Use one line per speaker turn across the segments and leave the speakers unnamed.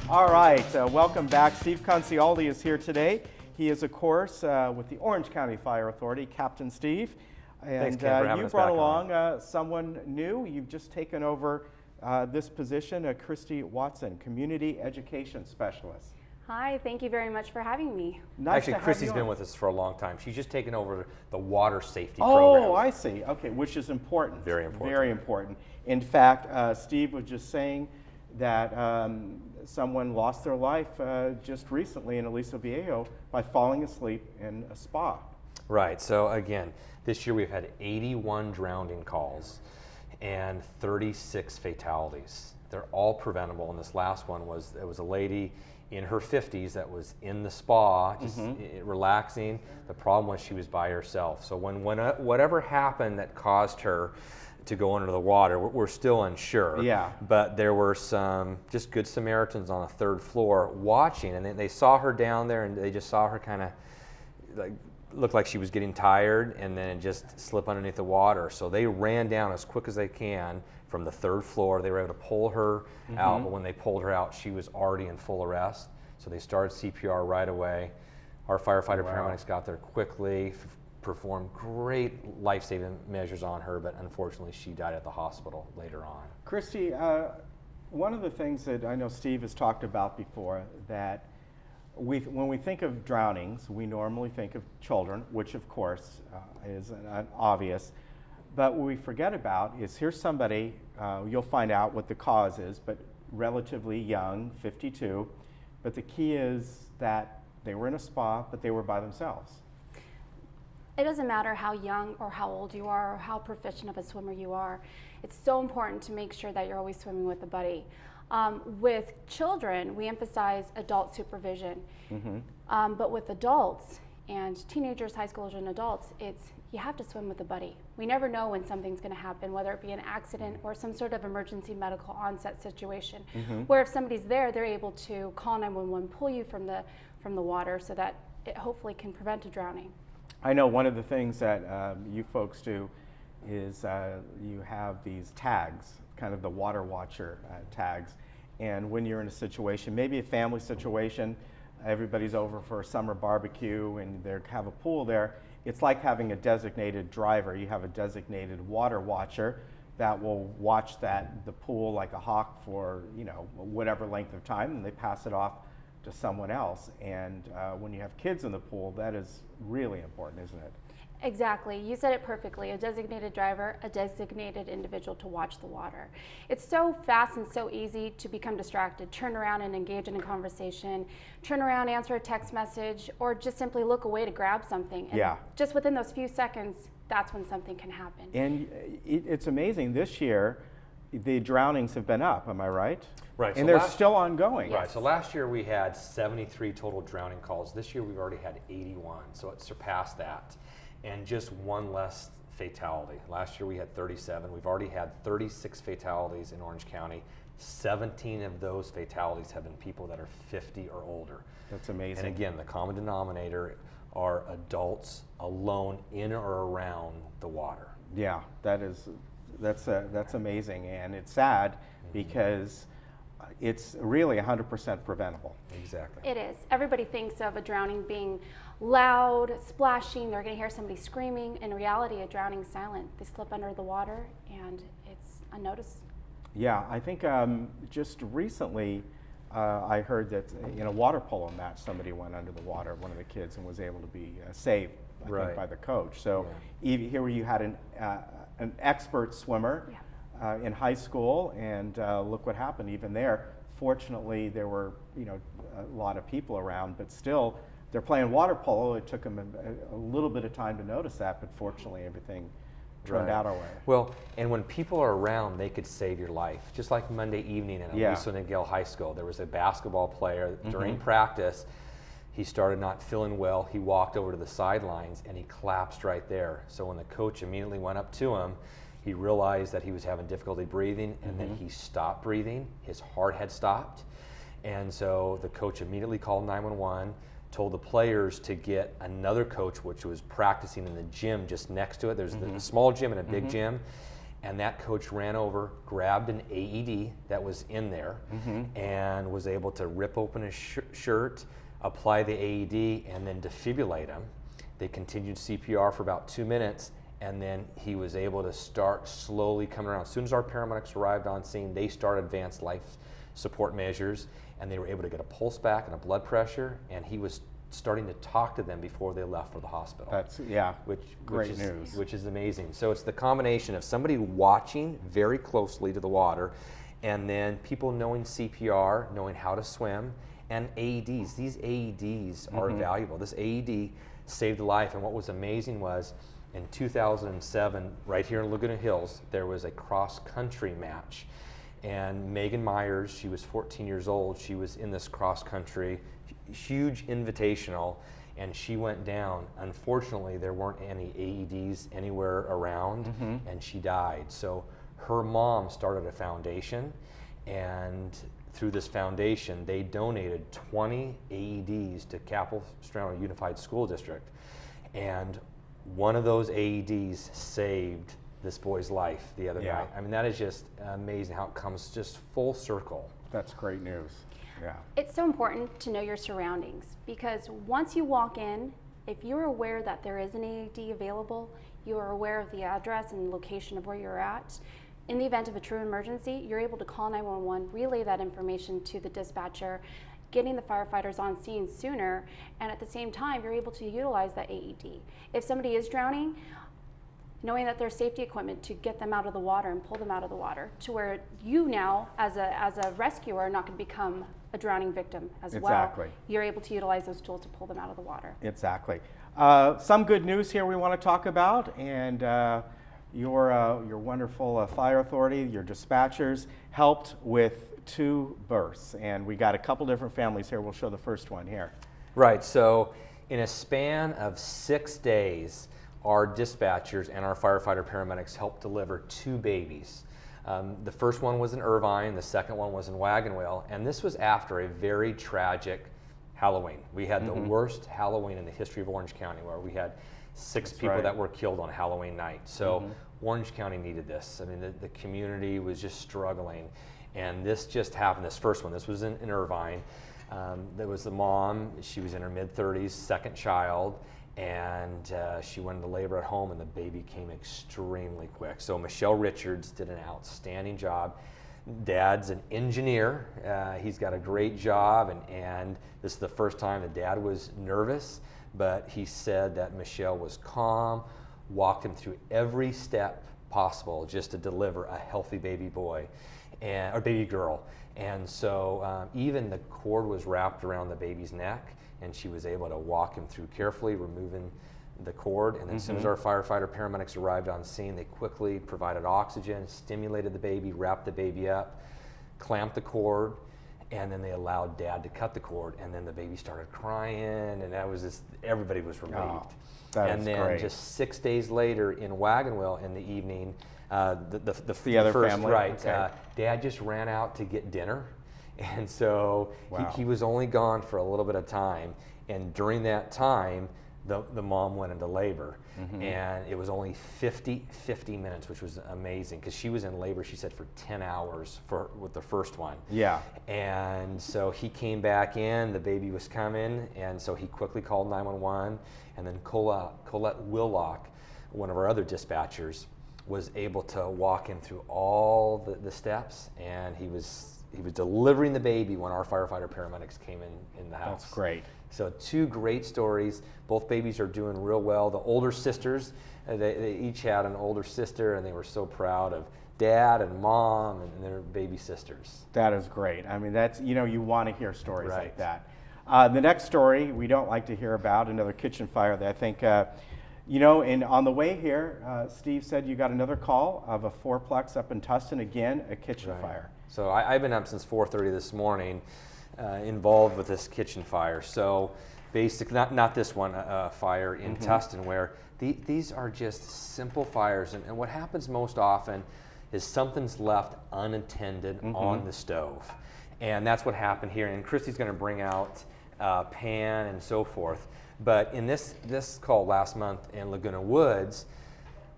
All right, welcome back. Steve Concialdi is here today. He is, of course, with the Orange County Fire Authority, Captain Steve. And
Thanks, Ken, for having
you
us
brought
back
along someone new. You've just taken over this position, Christy Watson, Community Education Specialist.
Hi, thank you very much for having me.
Nice
Actually,
to have
Christy's
you
been
on.
with us for a long time. She's just taken over the water safety program.
Oh, I see. Okay, which is important.
Very important.
Very important. In fact, Steve was just saying that someone lost their life just recently in Aliso Viejo by falling asleep in a spa.
Right, so again, this year we've had 81 drowning calls and 36 fatalities. They're all preventable, and this last one was, it was a lady in her 50s that was in the spa, just relaxing. The problem was she was by herself. So when whatever happened that caused her to go under the water, we're still unsure.
Yeah.
But there were some just good Samaritans on the third floor watching, and they saw her down there, and they just saw her kind of like looked like she was getting tired, and then just slip underneath the water. So they ran down as quick as they can from the third floor. They were able to pull her out, but when they pulled her out, she was already in full arrest. So they started CPR right away. Our firefighter paramedics got there quickly, performed great life-saving measures on her, but unfortunately she died at the hospital later on.
Christy, one of the things that I know Steve has talked about before, that when we think of drownings, we normally think of children, which of course is obvious. But what we forget about is here's somebody, you'll find out what the cause is, but relatively young, 52. But the key is that they were in a spa, but they were by themselves.
It doesn't matter how young or how old you are or how proficient of a swimmer you are. It's so important to make sure that you're always swimming with a buddy. With children, we emphasize adult supervision. But with adults and teenagers, high schoolers, and adults, you have to swim with a buddy. We never know when something's going to happen, whether it be an accident or some sort of emergency medical onset situation, where if somebody's there, they're able to call 911, pull you from the water, so that it hopefully can prevent a drowning.
I know one of the things that you folks do is you have these tags, kind of the water watcher tags. And when you're in a situation, maybe a family situation, everybody's over for a summer barbecue and they have a pool there, it's like having a designated driver. You have a designated water watcher that will watch the pool like a hawk for whatever length of time, and they pass it off to someone else. And when you have kids in the pool, that is really important, isn't it?
Exactly. You said it perfectly. A designated driver, a designated individual to watch the water. It's so fast and so easy to become distracted, turn around and engage in a conversation, turn around, answer a text message, or just simply look away to grab something. And just within those few seconds, that's when something can happen. And
it's amazing. This year, the drownings have been up, am I right?
Right.
And they're still ongoing.
Right. So last year we had 73 total drowning calls. This year we've already had 81, so it surpassed that. And just one less fatality. Last year we had 37. We've already had 36 fatalities in Orange County. 17 of those fatalities have been people that are 50 or older.
That's amazing.
And again, the common denominator are adults alone in or around the water.
Yeah, that's amazing, and it's sad because it's really 100% preventable.
Exactly.
It is. Everybody thinks of a drowning being loud, splashing, they're going to hear somebody screaming. In reality, a drowning is silent. They slip under the water and it's unnoticed.
Yeah, I think just recently I heard that in a water polo match somebody went under the water, one of the kids, and was able to be saved I think, by the coach. So here where you had an expert swimmer in high school, and look what happened even there. Fortunately, there were a lot of people around, but still, they're playing water polo. It took them a little bit of time to notice that, but fortunately, everything turned out our way.
Well, and when people are around, they could save your life. Just like Monday evening at Aliso Viejo High School, there was a basketball player during practice. He started not feeling well. He walked over to the sidelines and he collapsed right there. So when the coach immediately went up to him, he realized that he was having difficulty breathing, and then he stopped breathing. His heart had stopped. And so the coach immediately called 911, told the players to get another coach, which was practicing in the gym just next to it. There's a small gym and a big gym. and that coach ran over, grabbed an AED that was in there, and was able to rip open his shirt, apply the AED, and then defibrillate him. They continued CPR for about 2 minutes, and then he was able to start slowly coming around. As soon as our paramedics arrived on scene, they started advanced life support measures, and they were able to get a pulse back and a blood pressure, and he was starting to talk to them before they left for the hospital.
That's, great news.
Which is amazing. So it's the combination of somebody watching very closely to the water, and then people knowing CPR, knowing how to swim, and AEDs. These AEDs are valuable. This AED saved a life, and what was amazing was in 2007, right here in Laguna Hills, there was a cross-country match. And Megan Myers, she was 14 years old, she was in this cross-country, huge invitational, and she went down. Unfortunately, there weren't any AEDs anywhere around, and she died. So her mom started a foundation, and through this foundation, they donated 20 AEDs to Capistrano Unified School District. And one of those AEDs saved this boy's life the other night. I mean, that is just amazing how it comes just full circle.
That's great news. Yeah.
It's so important to know your surroundings, because once you walk in, if you're aware that there is an AED available, you are aware of the address and location of where you're at, in the event of a true emergency, you're able to call 911, relay that information to the dispatcher, getting the firefighters on scene sooner, and at the same time, you're able to utilize that AED. If somebody is drowning, knowing that there's safety equipment to get them out of the water and pull them out of the water, to where you now, as a rescuer, are not going to become a drowning victim as well. You're able to utilize those tools to pull them out of the water.
Exactly. Some good news here we want to talk about, and your wonderful fire authority, your dispatchers, helped with 2 births, and we got a couple different families here. We'll show the first one here.
Right, so in a span of 6 days, our dispatchers and our firefighter paramedics helped deliver 2 babies. The first one was in Irvine, the second one was in Wagon Wheel, and this was after a very tragic Halloween. We had the worst Halloween in the history of Orange County, where we had 6 people that were killed on Halloween night. So Orange County needed this. I mean, the community was just struggling, and this just happened. This first one, this was in Irvine. There was the mom, she was in her mid-30s, second child, and she went into labor at home, and the baby came extremely quick. So Michelle Richards did an outstanding job. Dad's an engineer. He's got a great job, and this is the first time the dad was nervous, but he said that Michelle was calm, walked him through every step possible just to deliver a healthy baby boy or baby girl. And so even the cord was wrapped around the baby's neck, and she was able to walk him through carefully, removing the cord. And then as soon as our firefighter paramedics arrived on scene, they quickly provided oxygen, stimulated the baby, wrapped the baby up, clamped the cord, and then they allowed Dad to cut the cord, and then the baby started crying, and that was just, everybody was relieved.
Oh, that is
then
great.
just 6 days later in Wagon Wheel in the evening,
the other
first,
family?
Right,
Okay.
Dad just ran out to get dinner, and so
Wow.
he was only gone for a little bit of time, and during that time, the mom went into labor, and it was only 50 minutes, which was amazing, because she was in labor, she said, for 10 hours with the first one.
Yeah.
And so he came back in, the baby was coming, and so he quickly called 911, and then Colette Willock, one of our other dispatchers, was able to walk him through all the steps, and he was delivering the baby when our firefighter paramedics came in the house.
That's great.
So 2 great stories. Both babies are doing real well. The older sisters, they each had an older sister, and they were so proud of Dad and Mom and their baby sisters.
That is great. I mean, that's, you want to hear stories
Right.
like that. The next story we don't like to hear about, another kitchen fire that I think, and on the way here, Steve said you got another call of a 4-plex up in Tustin, again, a kitchen
Right.
fire.
So I've been up since 4:30 this morning, involved with this kitchen fire. So basically, not this one, fire in Tustin, where these are just simple fires. And what happens most often is something's left unattended on the stove. And that's what happened here. And Christy's going to bring out pan and so forth. But in this call last month in Laguna Woods,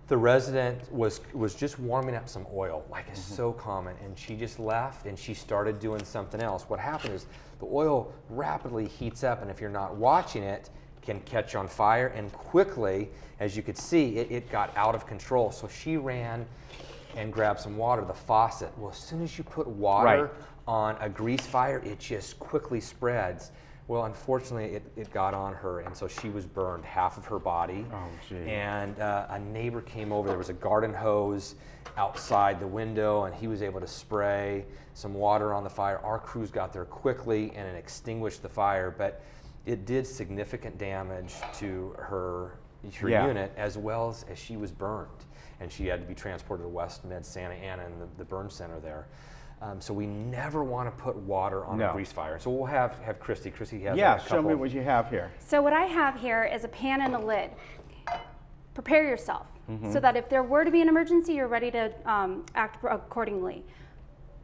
The resident was just warming up some oil, like is so common, and she just left and she started doing something else. What happened is the oil rapidly heats up, and if you're not watching it, can catch on fire, and quickly, as you could see, it got out of control. So she ran and grabbed some water, the faucet. Well, as soon as you put water on a grease fire, it just quickly spreads. Well, unfortunately, it got on her, and so she was burned, half of her body.
Oh, gee.
And a neighbor came over. There was a garden hose outside the window, and he was able to spray some water on the fire. Our crews got there quickly, and it extinguished the fire, but it did significant damage to her unit, as well as she was burned. And she had to be transported to West Med Santa Ana and the burn center there. So we never want to put water on a grease fire. So we'll have Christy. Christy has a couple.
Show me what you have here.
So what I have here is a pan and a lid. Prepare yourself so that if there were to be an emergency, you're ready to act accordingly.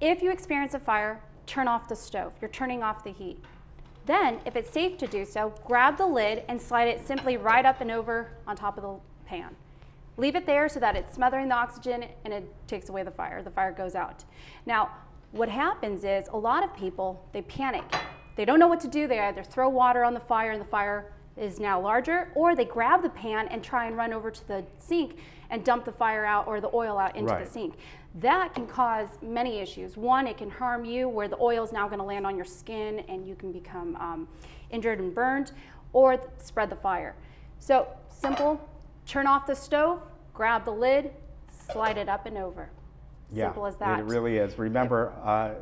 If you experience a fire, turn off the stove. You're turning off the heat. Then, if it's safe to do so, grab the lid and slide it simply right up and over on top of the pan. Leave it there so that it's smothering the oxygen and it takes away the fire. The fire goes out. Now, what happens is a lot of people, they panic. They don't know what to do. They either throw water on the fire and the fire is now larger, or they grab the pan and try and run over to the sink and dump the fire out or the oil out into the sink. That can cause many issues. One, it can harm you where the oil is now going to land on your skin and you can become injured and burned, or spread the fire. So simple, turn off the stove, grab the lid, slide it up and over. Simple as that.
It really is. Remember,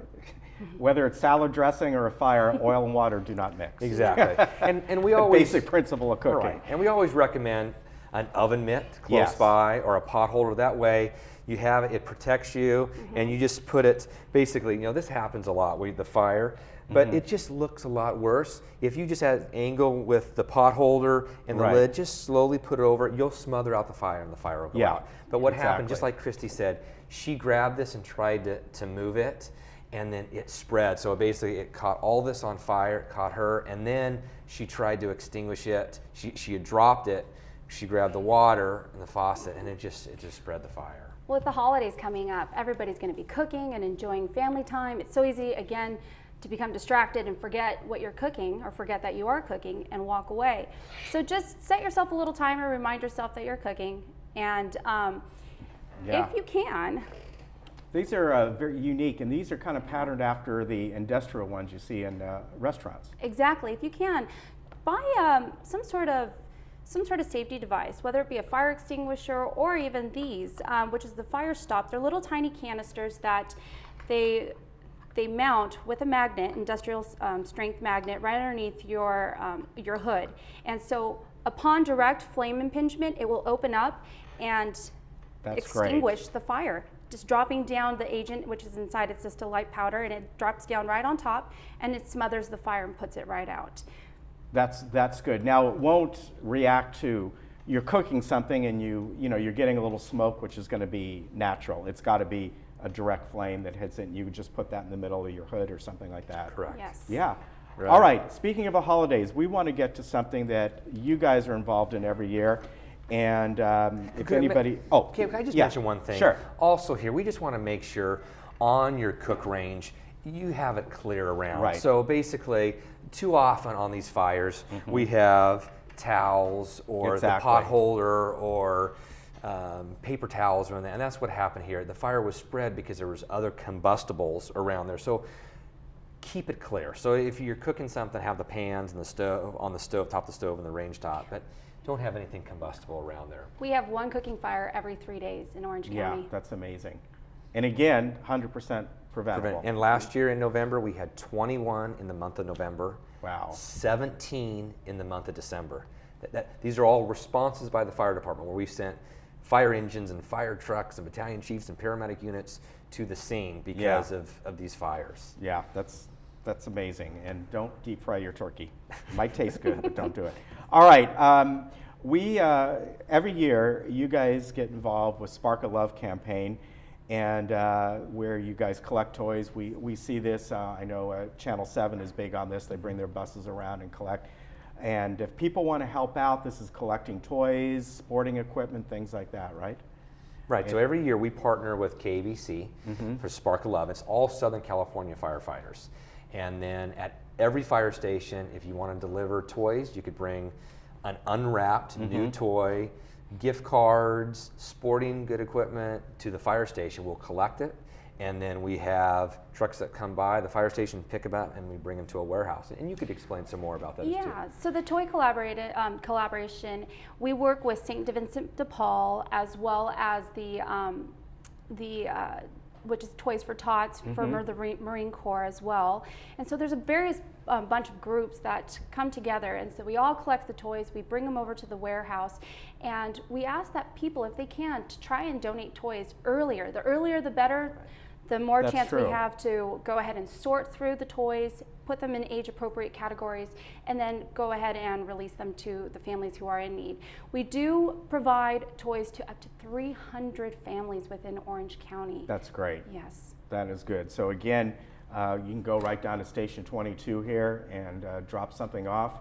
whether it's salad dressing or a fire, oil and water do not mix.
Exactly. and we always
basic principle of cooking.
Right. And we always recommend an oven mitt close by, or a pot holder. That way you have it protects you, and you just put it, basically, this happens a lot with the fire, but it just looks a lot worse. If you just had angle with the pot holder and the lid, just slowly put it over, you'll smother out the fire and the fire will go out. But what happened, just like Christy said, she grabbed this and tried to move it, and then it spread. So basically it caught all this on fire, it caught her, and then she tried to extinguish it. She had dropped it, she grabbed the water and the faucet, and it just spread the fire.
Well, with the holidays coming up, everybody's going to be cooking and enjoying family time. It's so easy, again, to become distracted and forget what you're cooking, or forget that you are cooking and walk away. So just set yourself a little timer, remind yourself that you're cooking, and if you can.
These are very unique, and these are kind of patterned after the industrial ones you see in restaurants.
Exactly. If you can, buy some sort of safety device, whether it be a fire extinguisher or even these, which is the Fire Stop. They're little tiny canisters that they mount with a magnet, industrial strength magnet, right underneath your hood. And so upon direct flame impingement, it will open up and extinguish the fire. Just dropping down the agent, which is inside, it's just a light powder, and it drops down right on top, and it smothers the fire and puts it right out.
That's good. Now, it won't react to, you're cooking something and you're getting a little smoke, which is going to be natural. It's got to be a direct flame that hits it, and you just put that in the middle of your hood or something like that.
Correct.
Yes.
Yeah.
Right.
All right. Speaking of the holidays, we want to get to something that you guys are involved in every year. And if anybody,
can I just mention one thing?
Sure.
Also here, we just want to make sure on your cook range, you have it clear around.
Right.
So basically, too often on these fires, we have towels or the pot holder or paper towels around that, and that's what happened here. The fire was spread because there was other combustibles around there. So keep it clear. So if you're cooking something, have the pans and the stove on the stove, top of the stove and the range top, but don't have anything combustible around there.
We have one cooking fire every 3 days in Orange County.
Yeah, that's amazing. And again, 100% preventable.
And last year in November, we had 21 in the month of November.
Wow.
17 in the month of December. These are all responses by the fire department, where we sent fire engines and fire trucks and battalion chiefs and paramedic units to the scene because of these fires.
Yeah, that's amazing. And don't deep fry your turkey. It might taste good, but don't do it. All right. We every year, you guys get involved with Spark of Love campaign, and where you guys collect toys. We see this. I know Channel 7 is big on this. They bring their buses around and collect. And if people want to help out, this is collecting toys, sporting equipment, things like that, right?
Right, so every year we partner with KBC for Spark of Love. It's all Southern California firefighters. And then at every fire station, if you want to deliver toys, you could bring an unwrapped new toy, gift cards, sporting good equipment to the fire station. We'll collect it, and then we have trucks that come by the fire station, pick them up, and we bring them to a warehouse. And you could explain some more about that too.
Yeah, so the toy collaboration, we work with St. Vincent de Paul, as well as the which is Toys for Tots for the Marine Corps as well. And so there's a various bunch of groups that come together, and so we all collect the toys, we bring them over to the warehouse, and we ask that people, if they can, to try and donate toys earlier. The earlier the better. The more
That's
chance
true.
we have to go ahead and sort through the toys, put them in age-appropriate categories, and then go ahead and release them to the families who are in need. We do provide toys to up to 300 families within Orange County.
That's great.
Yes.
That is good. So again, you can go right down to Station 22 here and drop something off.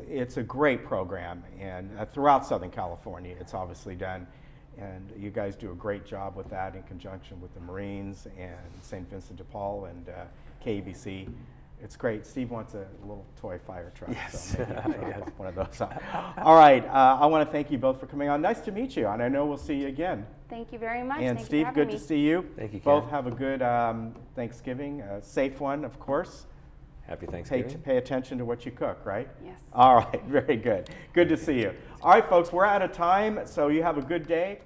It's a great program, and throughout Southern California, it's obviously done. And you guys do a great job with that in conjunction with the Marines and St. Vincent de Paul and KBC. It's great. Steve wants a little toy fire truck.
Yes.
So maybe you can drop off one of those. All right. I want to thank you both for coming on. Nice to meet you, and I know we'll see you again.
Thank you very much.
And
Thank you
Steve,
for
good
having
to
me.
see you.
Thank you,
Both
Ken.
have a good Thanksgiving, a safe one, of course.
Happy Thanksgiving.
Pay attention to what you cook, right?
Yes.
All right. Very good. Good to see you. All right, folks, we're out of time, so you have a good day.